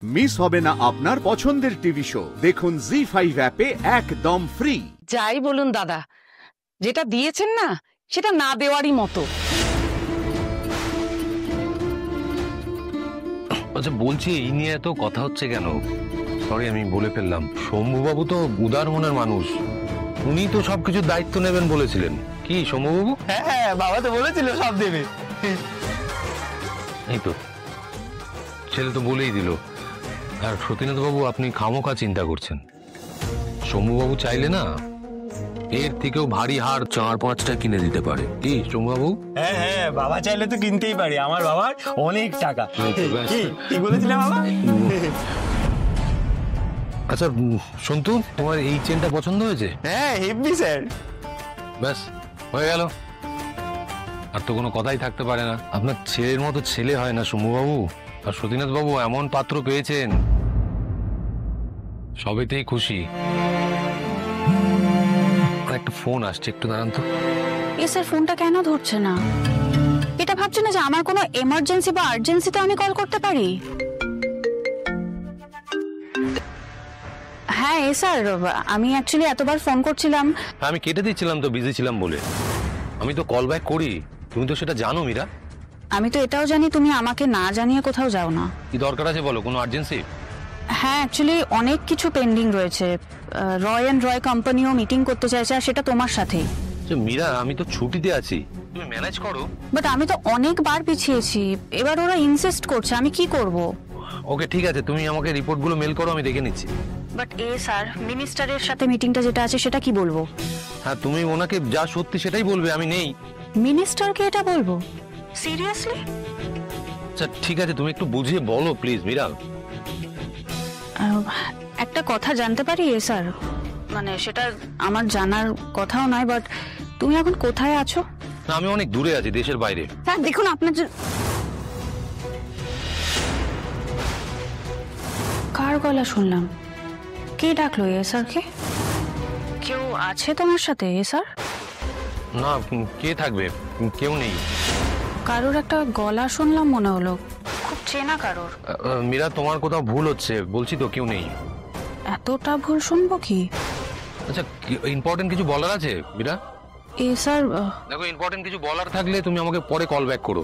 Miss হবে না আপনার পছন্দের টিভি শো। দেখুন জি5 অ্যাপে একদম ফ্রি। যাই বলুন দাদা, যেটা দিয়েছেন না সেটা না দেওয়ারই মতো। আচ্ছা বলছি, এই নিয়ে এত কথা হচ্ছে কেন? সরি, আমি বলে ফেললাম। শম্ভুবাবু তো উদার মনের মানুষ, উনি তো সবকিছুর দায়িত্ব নেবেন বলেছিলেন। কি শম্ভুবাবু? হ্যাঁ, বাবা তো বলেছিল সব দেবে। এই তো ছেলে তো বলেই দিল। আর সতীনাথ বাবু, আপনি খামোখা চিন্তা করছেন। শম্ভুবাবু চাইলে না এর থেকেও ভারী হার 4-5টা কিনে দিতে পারে। কি শম্ভুবাবু? হ্যাঁ, বাবা চাইলে তো কিনতেই পারে। আমার বাবার অনেক টাকা। কি বলেছিলাম বাবা? আচ্ছা সন্তু, তোমার এই চেনটা পছন্দ হয়েছে? হ্যাঁ, হেভি স্যার। ব্যাস হয়ে গেল, আর তো কোনো কথাই থাকতে পারে না। আপনার ছেলের মতো ছেলে হয় না শম্ভুবাবু। আর সতীনাথ বাবু এমন পাত্র পেয়েছেন, সবেতেই খুশি। একটা ফোন আসছে, একটু দাঁড়ান তো। স্যার ফোনটা কেন ধরছে না? এটা ভাবছে না যে আমার কোনো এমার্জেন্সি বা আর্জেন্সিতে আমি কল করতে পারি? হ্যাঁ স্যার, আমি অ্যাকচুয়ালি এতবার ফোন করছিলাম। আমি কেটে দিচ্ছিলাম তো, বিজি ছিলাম বলে। আমি তো কল ব্যাক করি, তুমি তো সেটা জানো মীরা। আমি তো এটাও জানি তুমি আমাকে না জানিয়ে কোথাও যাও না। কি দরকার আছে বলো? কোনো আর্জেন্সি? হ্যাঁ, অ্যাকচুয়ালি অনেক কিছু পেন্ডিং রয়েছে। রয় অ্যান্ড রয় কোম্পানিও মিটিং করতে চাইছে, আর সেটা তোমার সাথেই। মীরা, আমি তো ছুটিতে আছি, তুমি ম্যানেজ করো। বাট আমি তো অনেকবার পিছিয়েছি, এবার ওরা ইনসিস্ট করছে, আমি কি করব? ওকে ঠিক আছে, তুমি আমাকে রিপোর্টগুলো মেল করো, আমি দেখে নিচ্ছি। বাট স্যার, মিনিস্টারের সাথে মিটিংটা যেটা আছে সেটা কি বলবো? হ্যাঁ, তুমি ওনাকে যা সত্যি সেটাই বলবে, আমি নেই। মিনিস্টারকে এটা বলবো? সিরিয়াসলি? আচ্ছা ঠিক আছে, তুমি একটু বুঝিয়ে বলো প্লিজ মীরা। একটা কথা জানতে পারি স্যার? মানে সেটা আমার জানার কথাও নয়, বাট তুমি এখন কোথায় আছো? না, আমি অনেক দূরে আছি, দেশের বাইরে। স্যার দেখুন, আপনার কার গলা শুনলাম? কে ডাকলো স্যারকে? কেউ আছে তোমার সাথে স্যার? না, কে থাকবে? কেউ নেই। কারোর একটা গলা শুনলাম মনে হলো, খুব চেনা কারোর। মীরা, তোমার কোথাও ভুল হচ্ছে, বলছি তো কেউ নেই। এতটা ভুল শুনবো কি? আচ্ছা, ইম্পর্টেন্ট কিছু বলার আছে মীরা? স্যার দেখো, ইম্পর্টেন্ট কিছু বলার থাকলে তুমি আমাকে পরে কল ব্যাক করো।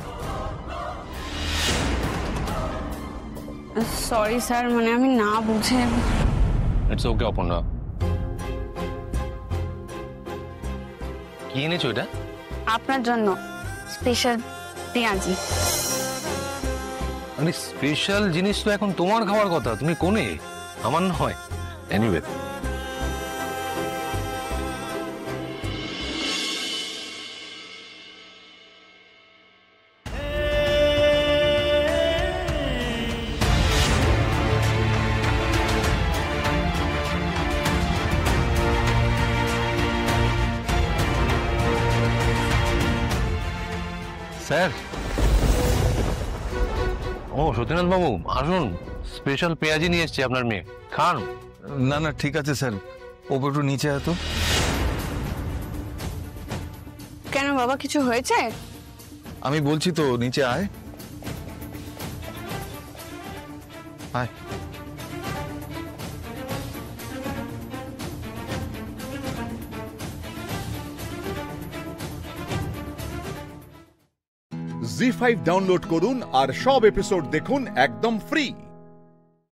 সরি স্যার, মানে আমি না বুঝে। It's okay Aparna. কি এনেছো এটা? আপনার জন্য স্পেশাল পেঁয়াজি। মানে স্পেশাল জিনিস তো এখন তোমার খাওয়ার কথা, তুমি কোনে, আমার নয়। Anyway, sir. ও সতীনাথ বাবু, আসুন, স্পেশাল পেঁয়াজি নিয়ে এসছি আপনার মেয়ে, খান। না না, ঠিক আছে স্যার, ওপর একটু নিচে আয় তো। কেন বাবা, কিছু হয়েছে? আমি বলছি তো, নিচে আয় আয়। জি5 ডাউনলোড করুন আর সব এপিসোড দেখুন একদম ফ্রি।